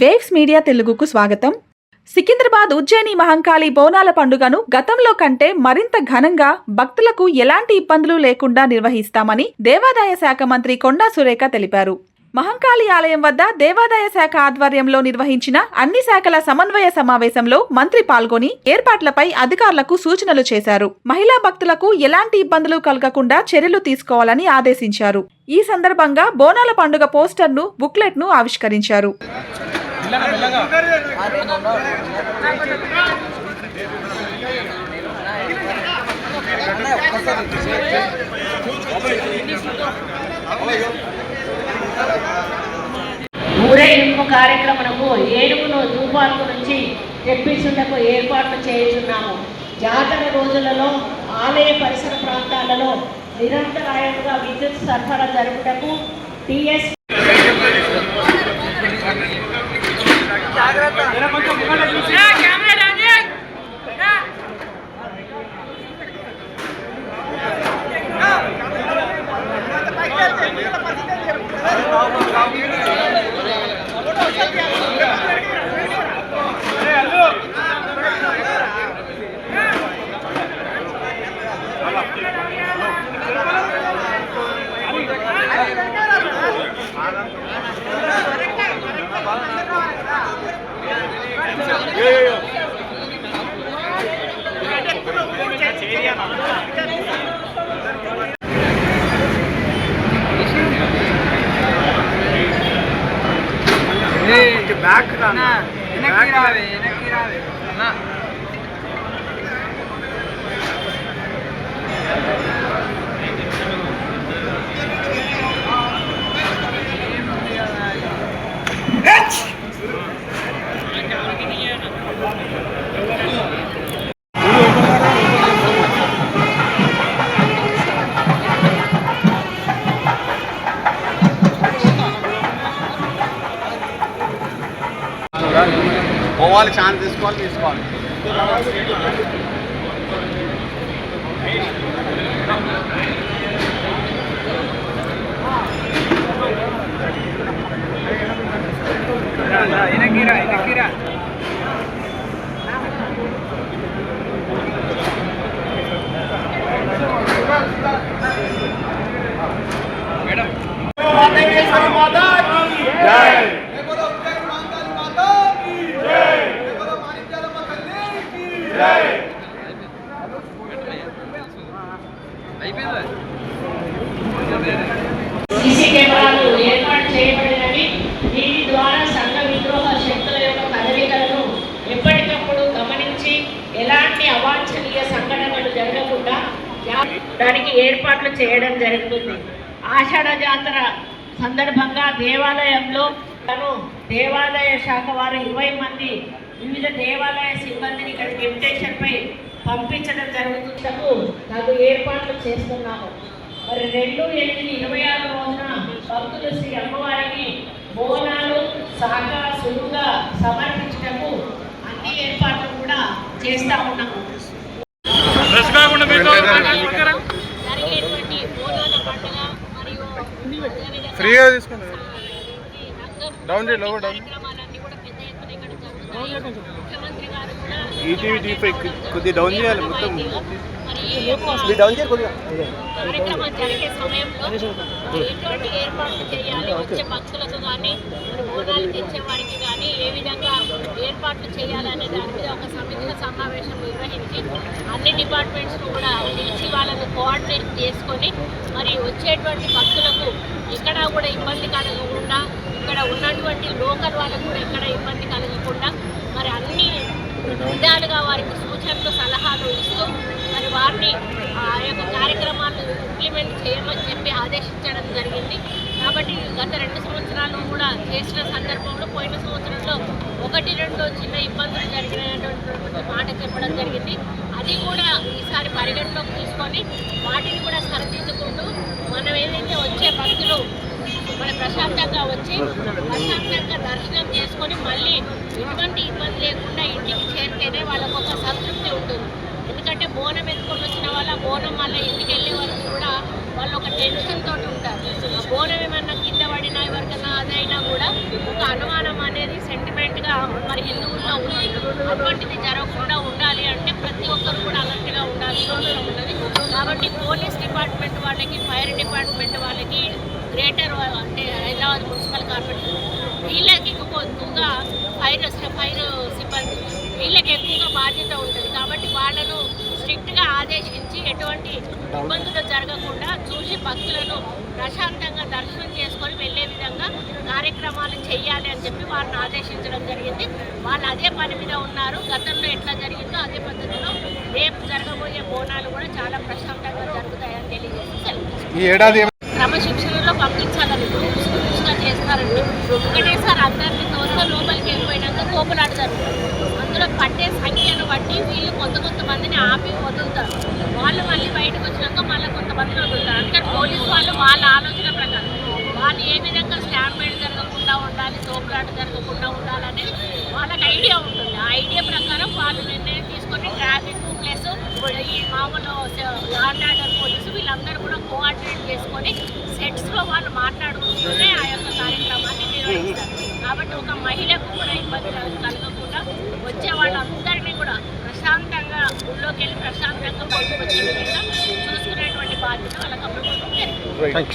Waves media తెలుగుకు స్వాగతం. సికింద్రాబాద్ ఉజ్జయిని మహంకాళి బోనాల పండుగను గతంలో కంటే మరింత ఘనంగా భక్తులకు ఎలాంటి ఇబ్బందులు లేకుండా నిర్వహిస్తామని దేవాదాయ శాఖ మంత్రి కొండా సురేఖ తెలిపారు. మహంకాళి ఆలయం వద్ద దేవాదాయ శాఖ ఆధ్వర్యంలో నిర్వహించిన అన్ని శాఖల సమన్వయ సమావేశంలో మంత్రి పాల్గొని ఏర్పాట్లపై అధికారులకు సూచనలు చేశారు. మహిళా భక్తులకు ఎలాంటి ఇబ్బందులు కలగకుండా చర్యలు తీసుకోవాలని ఆదేశించారు. ఈ సందర్భంగా బోనాల పండుగ పోస్టర్ను, బుక్లెట్ను ఆవిష్కరించారు. ఊరేగింపు కార్యక్రమము ఏడుగును తూపాలకు నుంచి తెప్పించుటకు ఏర్పాట్లు చేస్తున్నాము. జాతర రోజులలో ఆలయ పరిసర ప్రాంతాలలో నిరంతరాయంగా విద్యుత్ సరఫరా జరుపుటకు టీఎస్ बैक పోవాలి, ఛాన్స్ తీసుకోవాలి. సీసీ కెమెరాలు ఏర్పాటు చేయబడినవి. దీని ద్వారా సంఘ విద్రోహ శక్తుల యొక్క కదలికలను ఎప్పటికప్పుడు గమనించి ఎలాంటి అవాంఛనీయ సంఘటనలు జరగకుండా దానికి ఏర్పాట్లు చేయడం జరుగుతుంది. ఆషాఢ జాతర సందర్భంగా దేవాలయంలో దేవాదాయ శాఖ వారు 20 మంది వివిధ దేవాలయ సిబ్బందిని ఇక్కడ డెప్యుటేషన్పై పంపించడం జరుగుతుంటకు తగు ఏర్పాట్లు చేస్తున్నాము. మరి 2/8/26 రోజున భక్తులు శ్రీ అమ్మవారికి బోనాలు సులువుగా సమర్పించటకు అన్ని ఏర్పాట్లు కూడా చేస్తా ఉన్నాము. ఫ్రీగా తీసుకోండి. డౌన్ చేయండి, లోగో డౌన్. కొద్దిగా డౌన్ చేయాలి మొత్తం. డౌన్ చేయాలి కొద్దిగా. కార్యక్రమం జరిగే సమయంలో ఎటువంటి ఏర్పాట్లు చేయాలి, వచ్చే భక్తులకు కానీ బోనాలు తెచ్చే వారికి కానీ ఏ విధంగా ఏర్పాట్లు చేయాలనే దాని మీద ఒక సమీక్ష సమావేశం నిర్వహించి అన్ని డిపార్ట్మెంట్స్ను కూడా పిలిచి వాళ్ళను కోఆర్డినేట్ చేసుకొని మరి వచ్చేటువంటి భక్తులకు ఎక్కడా కూడా ఇబ్బంది కలగకుండా, ఇక్కడ ఉన్నటువంటి లోకల్ వాళ్ళకు కూడా ఎక్కడ ఇబ్బంది కలగకుండా మరి అన్ని విధాలుగా వారికి సూచనలు, సలహాలు ఇస్తూ మరి వారిని ఆ యొక్క కార్యక్రమాలను ఇంప్లిమెంట్ చేయమని చెప్పి ఆదేశించడం జరిగింది. కాబట్టి గత 2 సంవత్సరాలు కూడా చేసిన సందర్భంలో పోయిన సంవత్సరంలో 1-2 చిన్న ఇబ్బందులు జరిగినటువంటి మాట చెప్పడం జరిగింది. అది కూడా ఈసారి పరిగణలోకి తీసుకొని వాటిని కూడా సరిదిద్దుకుంటూ మనం ఏదైతే వచ్చే భక్తులు మన ప్రశాంతంగా వచ్చి ప్రశాంతంగా దర్శనం చేసుకొని మళ్ళీ ఎటువంటి ఇబ్బంది లేకుండా ఇంటికి చేరితేనే వాళ్ళకు ఒక సంతృప్తి ఉంటుంది. ఎందుకంటే బోనం మళ్ళీ ఇంటికి వెళ్ళే వరకు కూడా వాళ్ళు ఒక టెన్షన్ తోటి ఉంటారు. ఆ బోనం ఏమన్నా కింద పడినా ఎవరికైనా అదైనా కూడా ఒక అనుమానం అనేది సెంటిమెంట్గా మరి హిందువుల్లో ఉంది. అటువంటిది జరగకుండా ఉండాలి అంటే ప్రతి ఒక్కరు కూడా అలర్ట్గా ఉండాల్సిన అవసరం ఉన్నది. కాబట్టి పోలీస్ డిపార్ట్మెంట్ వాళ్ళకి, ఫైర్ డిపార్ట్మెంట్ వాళ్ళకి, గ్రేటర్ అంటే హైదరాబాద్ మున్సిపల్ కార్పొరేషన్ వీళ్ళకి ఎక్కువగా ఫైర్ సిబ్బంది వీళ్ళకి ఎక్కువగా బాధ్యత ఉంటుంది. కాబట్టి వాళ్ళను స్ట్రిక్ట్గా ఆదేశించి ఎటువంటి ఇబ్బందులు జరగకుండా చూసి భక్తులను ప్రశాంతంగా దర్శనం చేసుకొని వెళ్ళే విధంగా కార్యక్రమాలు చేయాలి అని చెప్పి వారిని ఆదేశించడం జరిగింది. వాళ్ళు అదే పని మీద ఉన్నారు. గతంలో ఎట్లా జరిగిందో అదే పద్ధతిలో రేపు జరగబోయే బోనాలు కూడా చాలా ప్రశాంతంగా జరుగుతాయని తెలియజేసి ఈ ఏడాది క్రమశిక్షణలో పంపించాలని గ్రూప్స్గా చేస్తారండి. ఒకటేసారి అందరినీ తోస్తే లోపలికి వెళ్ళిపోయినాక కోపులాడతారు. అందులో పట్టే సంఖ్యను బట్టి వీళ్ళు కొంతమందిని ఆపి వదులుతారు. వాళ్ళు మళ్ళీ బయటకు వచ్చినాక మళ్ళీ కొంతమందిని వదులుతారు. అందుకని పోలీసు వాళ్ళు వాళ్ళ ఆలోచన ప్రకారం వాళ్ళు ఏ విధంగా స్టాంపేడ్ జరగకుండా ఉండాలి, తోపులాట జరగకుండా ఉండాలనేది వాళ్ళకి ఐడియా ఉంటుంది. ఆ ఐడియా ప్రకారం వాళ్ళు నిర్ణయం తీసుకొని ట్రాఫిక్ ప్లస్ ఈ మామూలు లాండ్ ఆర్డర్ పోలీసు వీళ్ళందరూ కూడా కోఆర్డినేట్ చేసుకొని సెట్స్లో వాళ్ళు మాట్లాడుకుంటూనే ఆ యొక్క కార్యక్రమాన్ని నిర్వహిస్తారు. కాబట్టి ఒక మహిళకు కూడా ఇబ్బంది కలగకుండా వచ్చే వాళ్ళందరినీ కూడా ప్రశాంతంగా ఊళ్ళోకి వెళ్ళి ప్రశాంతంగా బయటకు వచ్చే విధంగా చూసుకునేటువంటి బాధ్యత వాళ్ళకి అప్పుడు